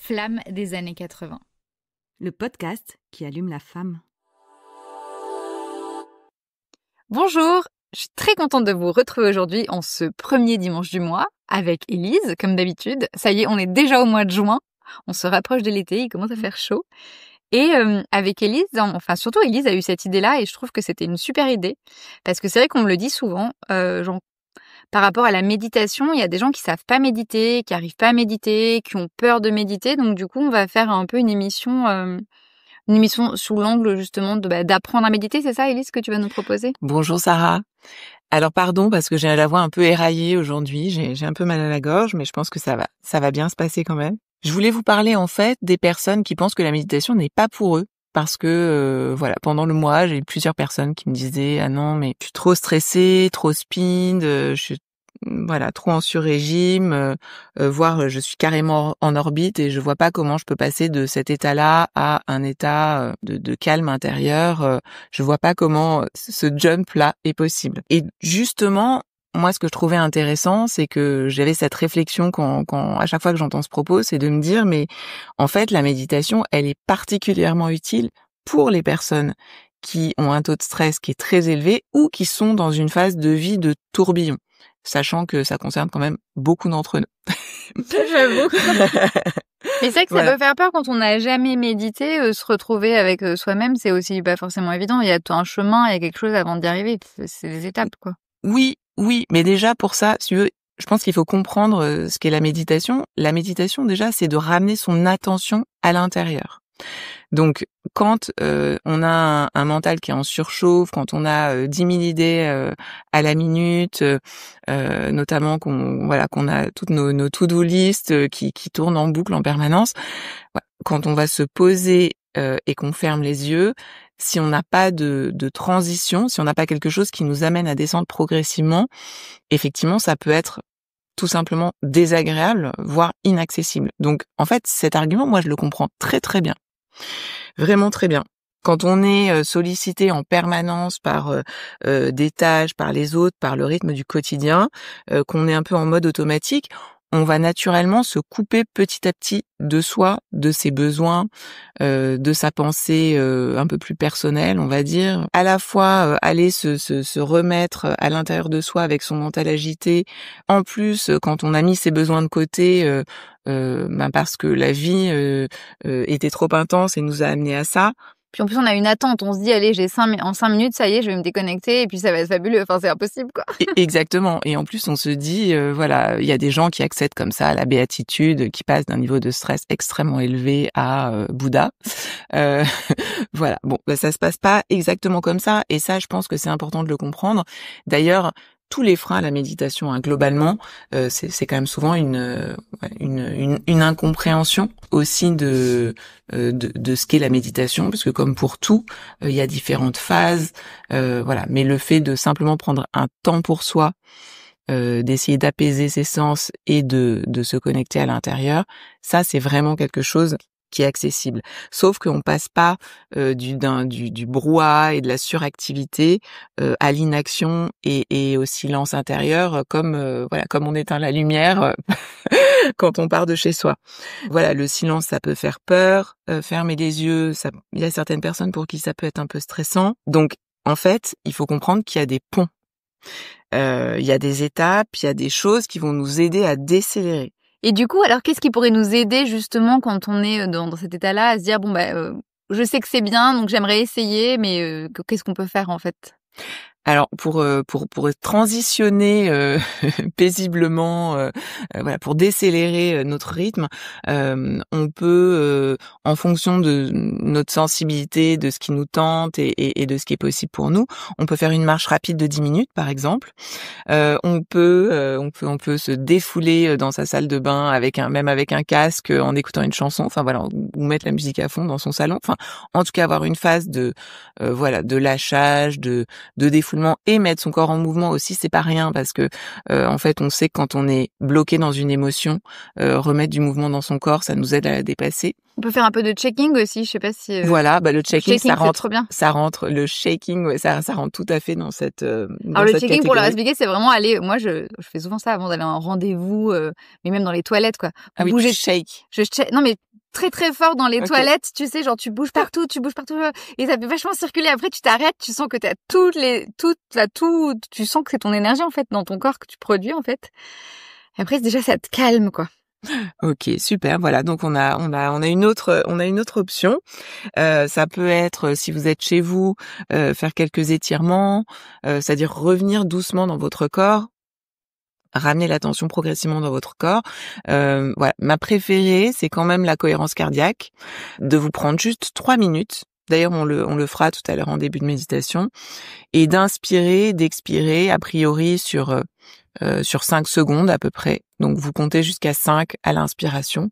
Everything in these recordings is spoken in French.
flamme des années 80. Le podcast qui allume la femme. Bonjour, je suis très contente de vous retrouver aujourd'hui en ce premier dimanche du mois avec Élise, comme d'habitude. Ça y est, on est déjà au mois de juin, on se rapproche de l'été, il commence à faire chaud. Et avec Élise, surtout Élise a eu cette idée-là et je trouve que c'était une super idée. Parce que c'est vrai qu'on me le dit souvent, par rapport à la méditation, il y a des gens qui savent pas méditer, qui arrivent pas à méditer, qui ont peur de méditer. Donc du coup, on va faire un peu une émission sous l'angle justement d'apprendre à méditer. C'est ça, Élise, que tu vas nous proposer? Bonjour Sarah. Alors pardon parce que j'ai la voix un peu éraillée aujourd'hui, j'ai un peu mal à la gorge, mais je pense que ça va bien se passer quand même. Je voulais vous parler en fait des personnes qui pensent que la méditation n'est pas pour eux. Parce que pendant le mois, j'ai eu plusieurs personnes qui me disaient ah non mais je suis trop stressée, trop speed, je suis trop en sur-régime, voire je suis carrément en orbite et je vois pas comment je peux passer de cet état-là à un état de calme intérieur. Je vois pas comment ce jump-là est possible. Et justement, moi, ce que je trouvais intéressant, c'est que j'avais cette réflexion quand à chaque fois que j'entends ce propos, c'est de me dire, mais en fait, la méditation, elle est particulièrement utile pour les personnes qui ont un taux de stress qui est très élevé ou qui sont dans une phase de vie de tourbillon, sachant que ça concerne quand même beaucoup d'entre nous. J'avoue. Mais c'est vrai que ça peut faire peur quand on n'a jamais médité, se retrouver avec soi-même, c'est aussi pas forcément évident. Il y a tout un chemin, il y a quelque chose avant d'y arriver. C'est des étapes, quoi. Oui, mais déjà pour ça, si tu veux, je pense qu'il faut comprendre ce qu'est la méditation. La méditation, déjà, c'est de ramener son attention à l'intérieur. Donc, quand on a un mental qui est en surchauffe, quand on a 10 000 idées à la minute, notamment qu'on a toutes nos to-do list qui tournent en boucle en permanence, quand on va se poser et qu'on ferme les yeux, si on n'a pas de transition, si on n'a pas quelque chose qui nous amène à descendre progressivement, effectivement, ça peut être tout simplement désagréable, voire inaccessible. Donc, en fait, cet argument, moi, je le comprends très très bien. Vraiment très bien. Quand on est sollicité en permanence par des tâches, par les autres, par le rythme du quotidien, qu'on est un peu en mode automatique, on va naturellement se couper petit à petit de soi, de ses besoins, de sa pensée un peu plus personnelle, on va dire. À la fois aller se remettre à l'intérieur de soi avec son mental agité. En plus, quand on a mis ses besoins de côté, parce que la vie était trop intense et nous a amené à ça. Puis en plus, on a une attente. On se dit, allez, en 5 minutes, ça y est, je vais me déconnecter et puis ça va être fabuleux. Enfin, c'est impossible, quoi. Exactement. Et en plus, on se dit, il y a des gens qui accèdent comme ça à la béatitude, qui passent d'un niveau de stress extrêmement élevé à Bouddha. Bon, ça se passe pas exactement comme ça. Et ça, je pense que c'est important de le comprendre. D'ailleurs, tous les freins à la méditation, globalement, c'est quand même souvent une incompréhension aussi de ce qu'est la méditation, parce que comme pour tout, il y a différentes phases, Mais le fait de simplement prendre un temps pour soi, d'essayer d'apaiser ses sens et de se connecter à l'intérieur, ça c'est vraiment quelque chose qui est accessible. Sauf qu'on passe pas du brouhaha et de la suractivité à l'inaction et au silence intérieur comme on éteint la lumière quand on part de chez soi. Voilà, le silence ça peut faire peur, fermer les yeux, il y a certaines personnes pour qui ça peut être un peu stressant. Donc en fait, il faut comprendre qu'il y a des ponts. Il y a des étapes, il y a des choses qui vont nous aider à décélérer. Et du coup, alors qu'est-ce qui pourrait nous aider justement quand on est dans cet état-là à se dire je sais que c'est bien, donc j'aimerais essayer, mais qu'est-ce qu'on peut faire en fait? Alors pour transitionner paisiblement, pour décélérer notre rythme, on peut, en fonction de notre sensibilité, de ce qui nous tente et de ce qui est possible pour nous, on peut faire une marche rapide de 10 minutes par exemple. On peut se défouler dans sa salle de bain avec un casque en écoutant une chanson, ou mettre la musique à fond dans son salon. En tout cas avoir une phase de lâchage, de défoulement et mettre son corps en mouvement aussi, c'est pas rien parce que en fait, on sait que quand on est bloqué dans une émotion, remettre du mouvement dans son corps, ça nous aide à la dépasser. On peut faire un peu de checking aussi, je sais pas si... Voilà, le checking, c'est trop bien. Ça rentre, le shaking, ouais, ça rentre tout à fait dans cette Alors dans le cette checking, pour leur catégorie. expliquer, c'est vraiment aller... Moi, je fais souvent ça avant d'aller à un rendez-vous, mais même dans les toilettes, quoi. Ah oui, Bouger... tu shake. Non, mais très très fort dans les Ok. toilettes, tu sais, genre tu bouges partout, et ça fait vachement circuler. Après, tu t'arrêtes, tu sens que t'as tout, tu sens que c'est ton énergie, en fait, dans ton corps que tu produis, en fait. Et après, déjà, ça te calme, quoi. Ok, super. Voilà, donc on a une autre option. Ça peut être, si vous êtes chez vous, faire quelques étirements, c'est-à-dire revenir doucement dans votre corps, ramener l'attention progressivement dans votre corps. Voilà, ma préférée, c'est quand même la cohérence cardiaque, de vous prendre juste 3 minutes. D'ailleurs, on le fera tout à l'heure en début de méditation, et d'inspirer, d'expirer, a priori sur 5 secondes à peu près. Donc vous comptez jusqu'à 5 à l'inspiration.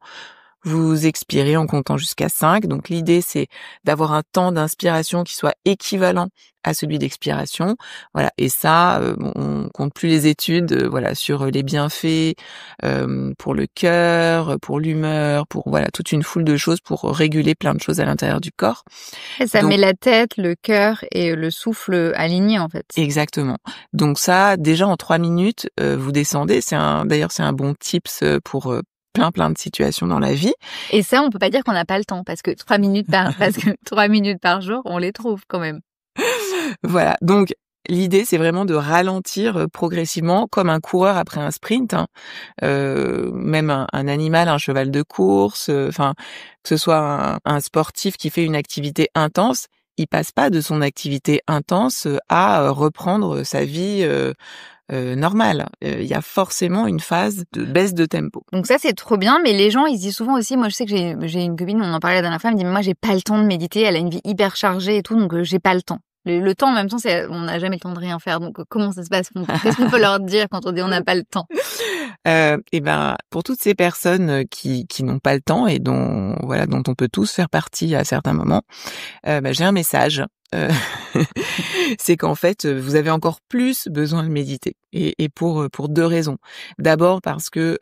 Vous expirez en comptant jusqu'à 5. Donc l'idée, c'est d'avoir un temps d'inspiration qui soit équivalent à celui d'expiration. Voilà. Et ça, on compte plus les études, voilà, sur les bienfaits pour le cœur, pour l'humeur, pour voilà toute une foule de choses pour réguler plein de choses à l'intérieur du corps. Et ça met la tête, le cœur et le souffle alignés, en fait. Exactement. Donc ça, déjà en 3 minutes, vous descendez. D'ailleurs, c'est un bon tips pour plein de situations dans la vie. Et ça, on peut pas dire qu'on n'a pas le temps, parce que 3 minutes par jour, on les trouve quand même. Voilà. Donc, l'idée, c'est vraiment de ralentir progressivement, comme un coureur après un sprint, hein. Même un animal, un cheval de course, enfin, que ce soit un sportif qui fait une activité intense, il passe pas de son activité intense à reprendre sa vie normale. Il y a forcément une phase de baisse de tempo. Donc ça, c'est trop bien, mais les gens, ils disent souvent aussi, moi je sais que j'ai une copine, on en parlait la dernière fois, elle me dit, mais moi j'ai pas le temps de méditer, elle a une vie hyper chargée et tout, donc j'ai pas le temps. Le temps, en même temps, on n'a jamais le temps de rien faire, donc comment ça se passe? Qu'est-ce qu'on peut leur dire quand on dit on n'a pas le temps? Et ben, pour toutes ces personnes qui n'ont pas le temps et dont on peut tous faire partie à certains moments, j'ai un message. C'est qu'en fait, vous avez encore plus besoin de méditer, et pour 2 raisons. D'abord parce que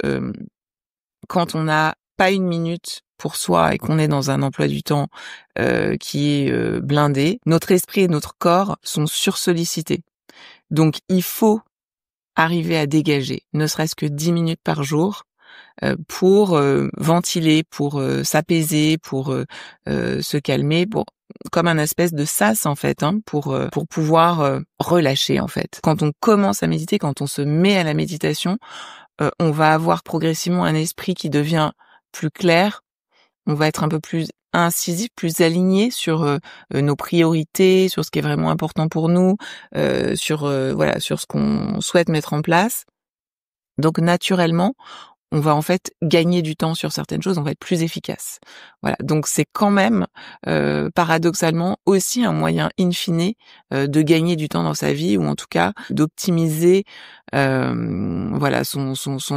quand on n'a pas une minute pour soi et qu'on est dans un emploi du temps qui est blindé, notre esprit et notre corps sont sursollicités. Donc il faut arriver à dégager, ne serait-ce que 10 minutes par jour, pour ventiler, pour s'apaiser, pour se calmer, comme un espèce de sas en fait, hein, pour pouvoir relâcher en fait. Quand on commence à méditer, quand on se met à la méditation, on va avoir progressivement un esprit qui devient plus clair. On va être un peu plus incisif, plus aligné sur nos priorités, sur ce qui est vraiment important pour nous, sur ce qu'on souhaite mettre en place. Donc naturellement, on va en fait gagner du temps sur certaines choses, on va être plus efficace. Voilà, donc c'est quand même paradoxalement aussi un moyen in fine de gagner du temps dans sa vie, ou en tout cas d'optimiser son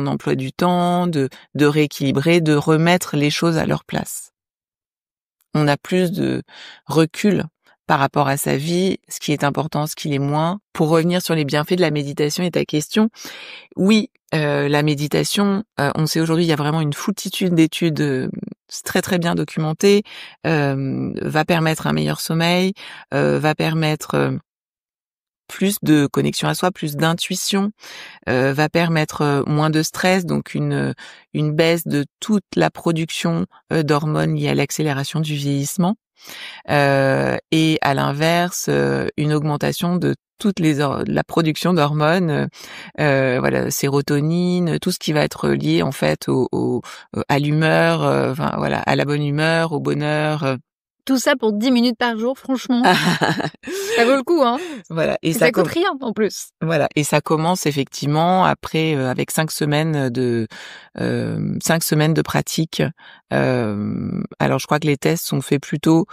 emploi du temps, de rééquilibrer, de remettre les choses à leur place. On a plus de recul par rapport à sa vie, ce qui est important, ce qui l'est moins. Pour revenir sur les bienfaits de la méditation et ta question, oui, la méditation, on sait aujourd'hui, il y a vraiment une foultitude d'études très très bien documentées, va permettre un meilleur sommeil, va permettre plus de connexion à soi, plus d'intuition, va permettre moins de stress, donc une baisse de toute la production d'hormones liées à l'accélération du vieillissement, et à l'inverse, une augmentation de toute la production d'hormones, sérotonine, tout ce qui va être lié en fait à l'humeur, à la bonne humeur, au bonheur. Tout ça pour 10 minutes par jour, franchement. Ça vaut le coup, hein. Voilà. Et ça coûte rien, en plus. Voilà. Et ça commence effectivement après, avec 5 semaines de pratique. Alors, je crois que les tests sont faits plutôt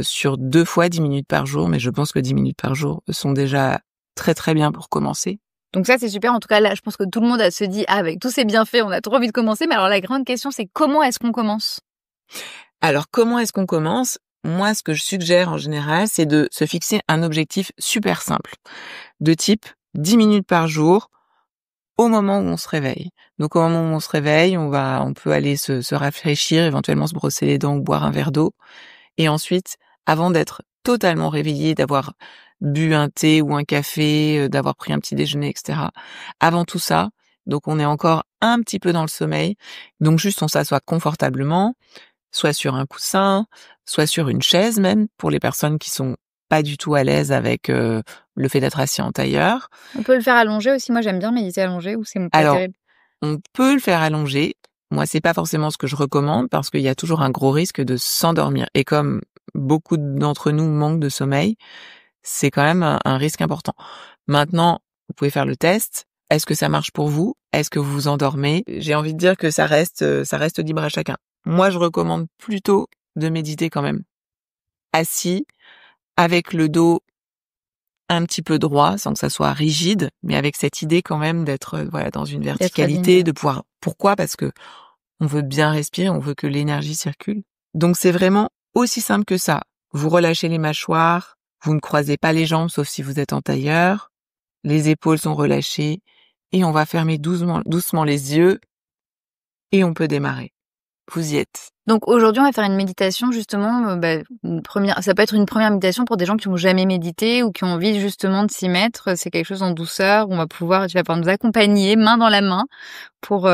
sur 2 fois 10 minutes par jour, mais je pense que 10 minutes par jour sont déjà très très bien pour commencer. Donc ça, c'est super. En tout cas, là, je pense que tout le monde se dit, avec tous ces bienfaits, on a trop envie de commencer. Mais alors, la grande question, c'est comment est-ce qu'on commence? Alors, comment est-ce qu'on commence? Moi, ce que je suggère en général, c'est de se fixer un objectif super simple, de type 10 minutes par jour, au moment où on se réveille. Donc au moment où on se réveille, on peut aller se rafraîchir, éventuellement se brosser les dents ou boire un verre d'eau. Et ensuite, avant d'être totalement réveillé, d'avoir bu un thé ou un café, d'avoir pris un petit déjeuner, etc. Avant tout ça, donc on est encore un petit peu dans le sommeil. Donc juste on s'assoit confortablement, soit sur un coussin, soit sur une chaise même, pour les personnes qui sont pas du tout à l'aise avec le fait d'être assis en tailleur. On peut le faire allongé aussi. Moi, j'aime bien méditer allongé ou c'est pas Alors, terrible. on peut le faire allongé. Moi, c'est pas forcément ce que je recommande parce qu'il y a toujours un gros risque de s'endormir. Et comme beaucoup d'entre nous manquent de sommeil, c'est quand même un risque important. Maintenant, vous pouvez faire le test. Est-ce que ça marche pour vous? Est-ce que vous vous endormez? J'ai envie de dire que ça reste libre à chacun. Moi, je recommande plutôt de méditer quand même assis, avec le dos un petit peu droit, sans que ça soit rigide, mais avec cette idée quand même d'être voilà dans une verticalité, aligné. de pouvoir. Pourquoi? Parce que on veut bien respirer, on veut que l'énergie circule. Donc c'est vraiment aussi simple que ça. Vous relâchez les mâchoires, vous ne croisez pas les jambes sauf si vous êtes en tailleur, les épaules sont relâchées et on va fermer doucement les yeux et on peut démarrer. Vous y êtes. Donc aujourd'hui, on va faire une méditation justement. Ça peut être une première méditation pour des gens qui n'ont jamais médité ou qui ont envie justement de s'y mettre. C'est quelque chose en douceur. Tu vas pouvoir nous accompagner main dans la main pour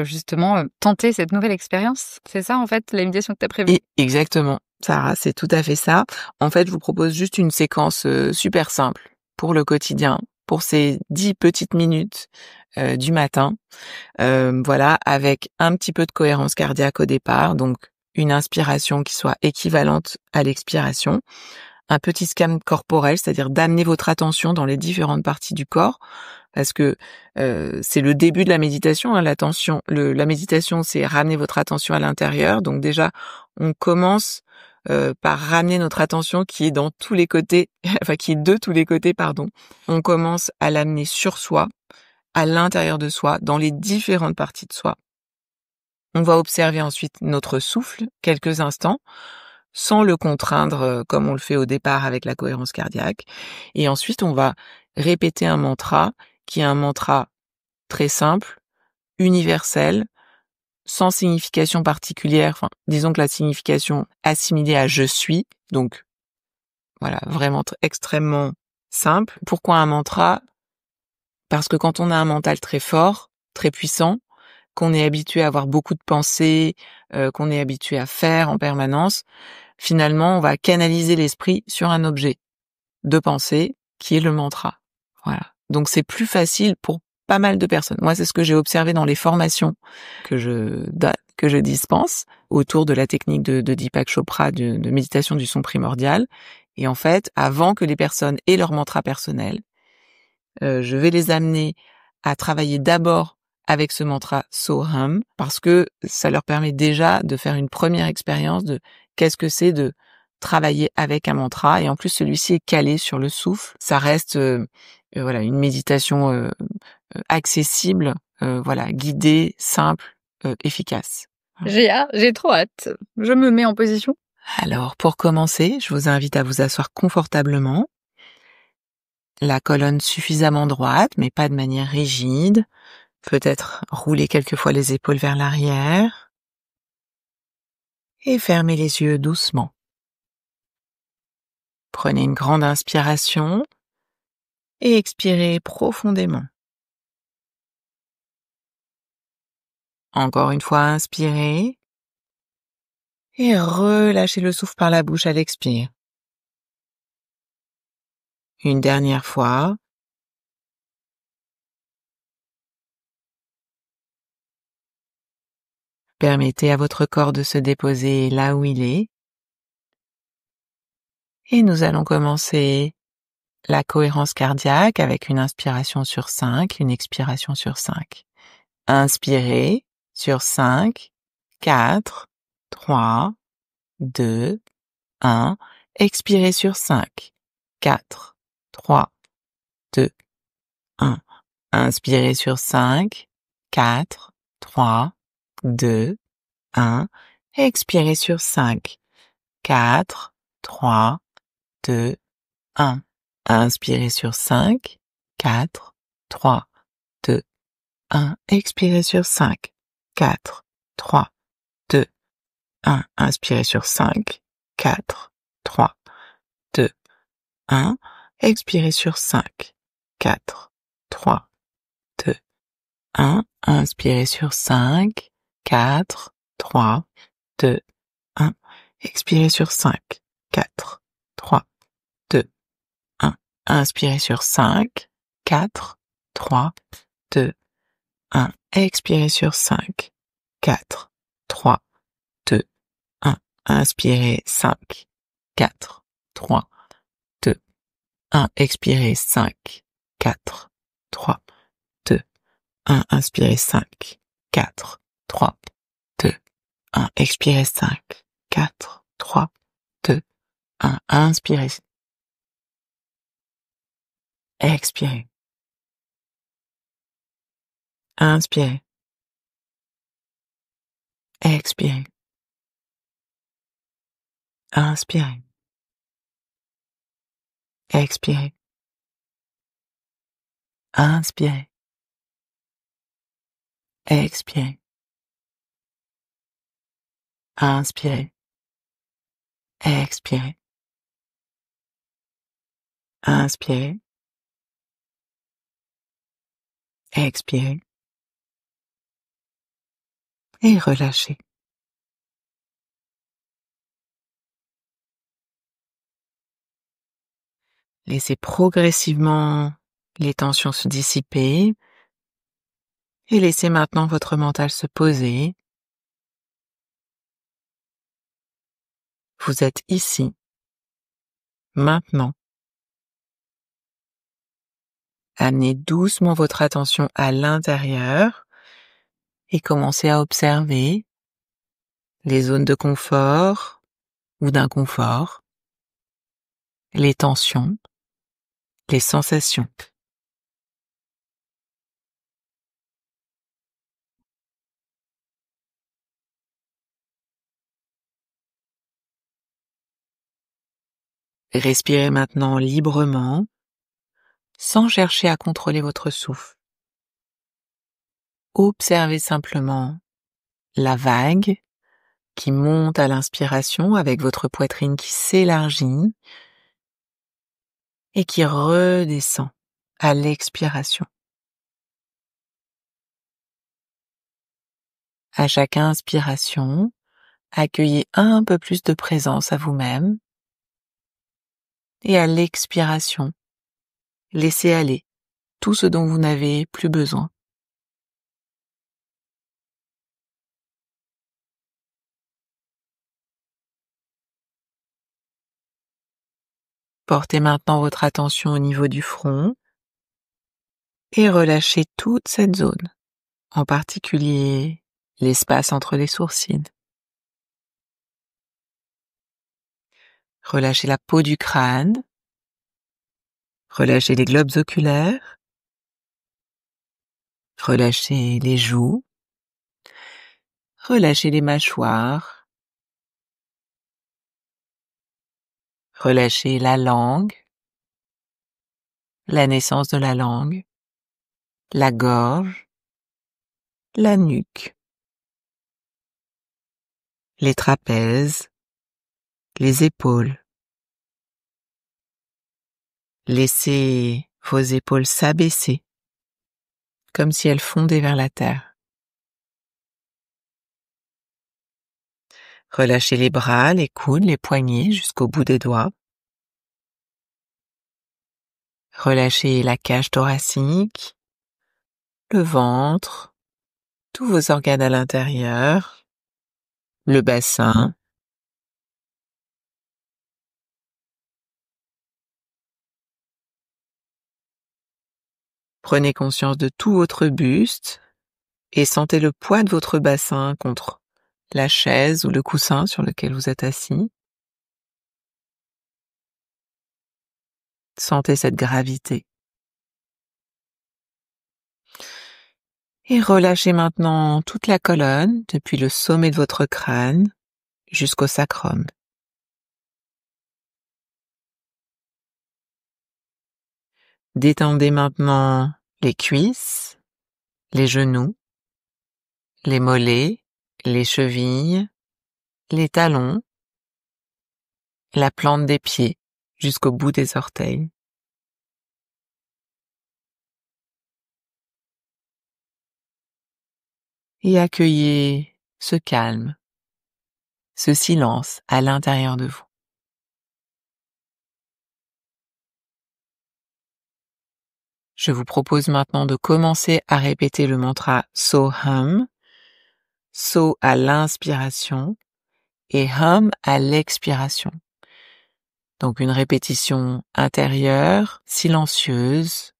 justement tenter cette nouvelle expérience. C'est ça en fait la méditation que tu as prévue. Et exactement, Sarah, c'est tout à fait ça. En fait, je vous propose juste une séquence super simple pour le quotidien, pour ces 10 petites minutes du matin. Voilà, avec un petit peu de cohérence cardiaque au départ, donc une inspiration qui soit équivalente à l'expiration, un petit scan corporel, c'est-à-dire d'amener votre attention dans les différentes parties du corps, parce que c'est le début de la méditation. Hein, la méditation, c'est ramener votre attention à l'intérieur. Donc déjà, on commence par ramener notre attention qui est dans tous les côtés, enfin qui est de tous les côtés, pardon. On commence à l'amener sur soi, à l'intérieur de soi, dans les différentes parties de soi. On va observer ensuite notre souffle quelques instants, sans le contraindre comme on le fait au départ avec la cohérence cardiaque. Et ensuite, on va répéter un mantra qui est un mantra très simple, universel, sans signification particulière. Enfin, disons que la signification assimilée à je suis, donc voilà, vraiment extrêmement simple. Pourquoi un mantra? Parce que quand on a un mental très fort, très puissant, qu'on est habitué à avoir beaucoup de pensées, qu'on est habitué à faire en permanence, finalement, on va canaliser l'esprit sur un objet de pensée qui est le mantra. Voilà. Donc c'est plus facile pour pas mal de personnes. Moi, c'est ce que j'ai observé dans les formations que je dispense autour de la technique de Deepak Chopra de méditation du son primordial. Et en fait, avant que les personnes aient leur mantra personnel, je vais les amener à travailler d'abord avec ce mantra Soham, parce que ça leur permet déjà de faire une première expérience de qu'est-ce que c'est de travailler avec un mantra, et en plus celui-ci est calé sur le souffle. Ça reste voilà une méditation accessible, voilà, guidée, simple, efficace. J'ai trop hâte. Je me mets en position. Alors pour commencer, je vous invite à vous asseoir confortablement, la colonne suffisamment droite, mais pas de manière rigide. Peut-être rouler quelquefois les épaules vers l'arrière et fermer les yeux doucement. Prenez une grande inspiration et expirez profondément. Encore une fois, inspirez et relâchez le souffle par la bouche à l'expire. Une dernière fois. Permettez à votre corps de se déposer là où il est. Et nous allons commencer la cohérence cardiaque avec une inspiration sur 5, une expiration sur 5. Inspirez sur 5, 4, 3, 2, 1. Expirez sur 5, 4, 3, 2, 1. Inspirez sur 5, 4, 3, 2, 1. Expirez sur 5, 4, 3, 2, 1. Inspirez sur 5, 4, 3, 2, 1. Expirez sur 5, 4, 3, 2, 1. Inspirez sur 5, 4, 3, 2, 1. Expirez sur 5, 4, 3, 2, 1. Inspirez sur 5, 4, 3, 2, 1. Expirez sur 5, 4, 3, 2, 1. Inspirez sur 5, 4, 3, 2, 1. Expirez sur 5, 4, 3, 2, 1. Inspirez 5, 4, 3, 2, 1. Expirez 5, 4, 3, 2, 1. Inspirez 5, 4, 3, 2, 1. Expirez 5, 4, 3, 2, 1. Inspirez. Expirez. Inspirez. Expirez. Inspirez. Expirez. Inspirez. Expirez. Inspirez. Expirez. Inspirez. Expirez. Et relâchez. Laissez progressivement les tensions se dissiper et laissez maintenant votre mental se poser. Vous êtes ici, maintenant. Amenez doucement votre attention à l'intérieur et commencez à observer les zones de confort ou d'inconfort, les tensions, les sensations. Respirez maintenant librement, sans chercher à contrôler votre souffle. Observez simplement la vague qui monte à l'inspiration avec votre poitrine qui s'élargit et qui redescend à l'expiration. À chaque inspiration, accueillez un peu plus de présence à vous-même et à l'expiration, laissez aller tout ce dont vous n'avez plus besoin. Portez maintenant votre attention au niveau du front et relâchez toute cette zone, en particulier l'espace entre les sourcils. Relâchez la peau du crâne, relâchez les globes oculaires, relâchez les joues, relâchez les mâchoires, relâchez la langue, la naissance de la langue, la gorge, la nuque, les trapèzes, les épaules. Laissez vos épaules s'abaisser, comme si elles fondaient vers la terre. Relâchez les bras, les coudes, les poignets jusqu'au bout des doigts. Relâchez la cage thoracique, le ventre, tous vos organes à l'intérieur, le bassin. Prenez conscience de tout votre buste et sentez le poids de votre bassin contre la chaise ou le coussin sur lequel vous êtes assis. Sentez cette gravité. Et relâchez maintenant toute la colonne depuis le sommet de votre crâne jusqu'au sacrum. Détendez maintenant les cuisses, les genoux, les mollets, les chevilles, les talons, la plante des pieds jusqu'au bout des orteils. Et accueillez ce calme, ce silence à l'intérieur de vous. Je vous propose maintenant de commencer à répéter le mantra So-Hum, So à l'inspiration et Hum à l'expiration. Donc une répétition intérieure, silencieuse.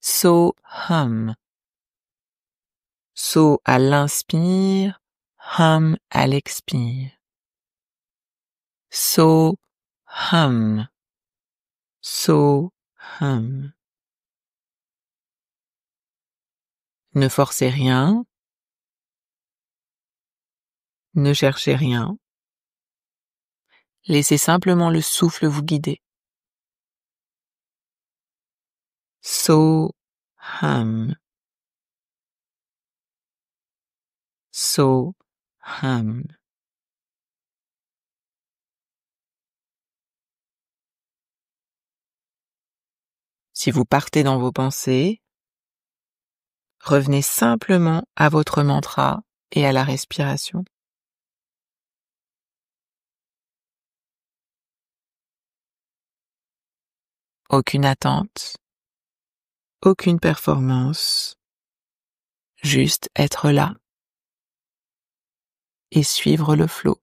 So-Hum. So à l'inspire, Hum à l'expire. So-Hum. So-Hum. Ne forcez rien. Ne cherchez rien. Laissez simplement le souffle vous guider. So-Hum. So-Hum. Si vous partez dans vos pensées, revenez simplement à votre mantra et à la respiration. Aucune attente, aucune performance, juste être là et suivre le flot.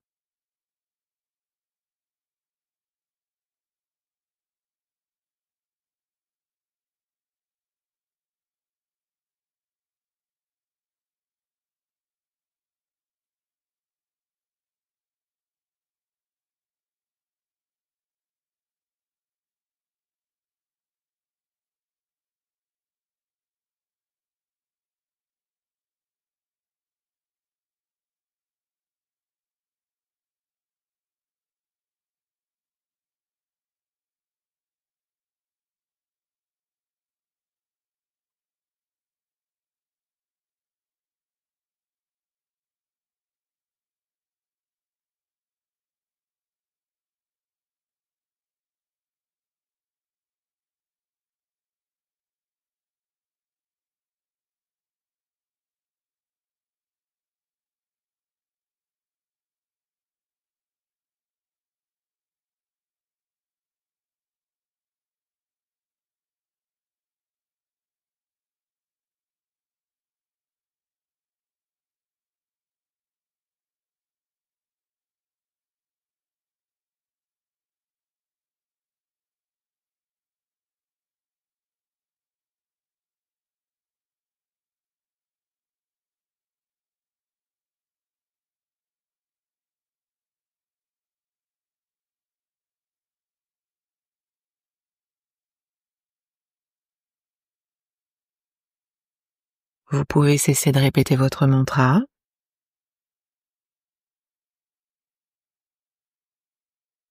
Vous pouvez cesser de répéter votre mantra.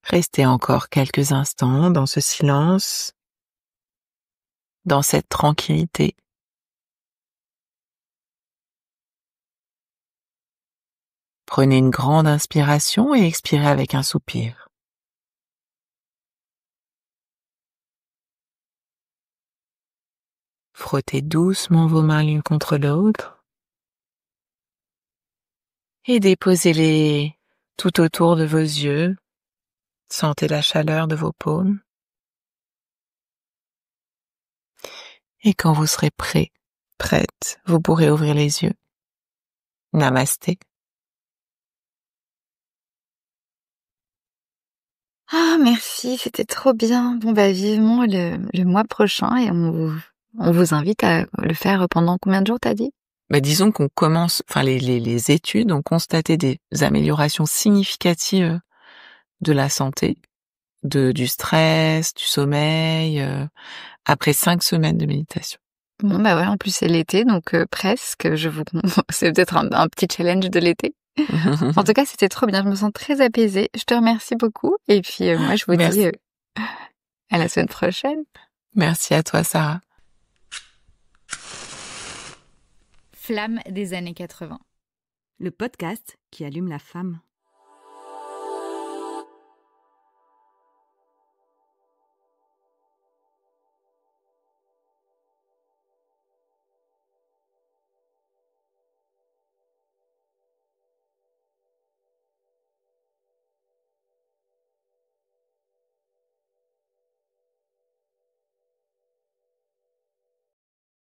Restez encore quelques instants dans ce silence, dans cette tranquillité. Prenez une grande inspiration et expirez avec un soupir. Frottez doucement vos mains l'une contre l'autre et déposez-les tout autour de vos yeux. Sentez la chaleur de vos paumes. Et quand vous serez prêt, prête, vous pourrez ouvrir les yeux. Namasté. Ah, merci, c'était trop bien. Bon, bah, vivement le mois prochain et on vous invite à le faire pendant combien de jours, t'as dit? Disons qu'on commence, les études ont constaté des améliorations significatives de la santé, du stress, du sommeil, après 5 semaines de méditation. Bon, bah ouais, en plus c'est l'été, donc presque, c'est peut-être un petit challenge de l'été. En tout cas, c'était trop bien, je me sens très apaisée. Je te remercie beaucoup et puis moi je vous dis à la semaine prochaine. Merci à toi, Sarah. flamme des années 80. Le podcast qui allume la femme.